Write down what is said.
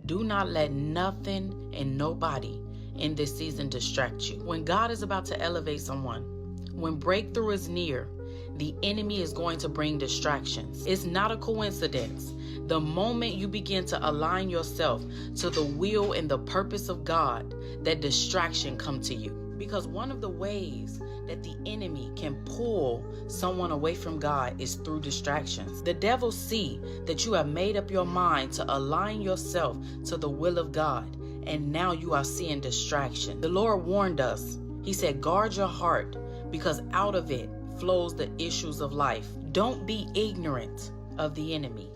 Do not let nothing and nobody in this season distract you. When God is about to elevate someone, when breakthrough is near, the enemy is going to bring distractions. It's not a coincidence. The moment you begin to align yourself to the will and the purpose of God, that distraction come to you. Because one of the ways that the enemy can pull someone away from God is through distractions. The devil see that you have made up your mind to align yourself to the will of God, and now you are seeing distraction. The Lord warned us. He said, guard your heart, because out of it flows the issues of life. Don't be ignorant of the enemy.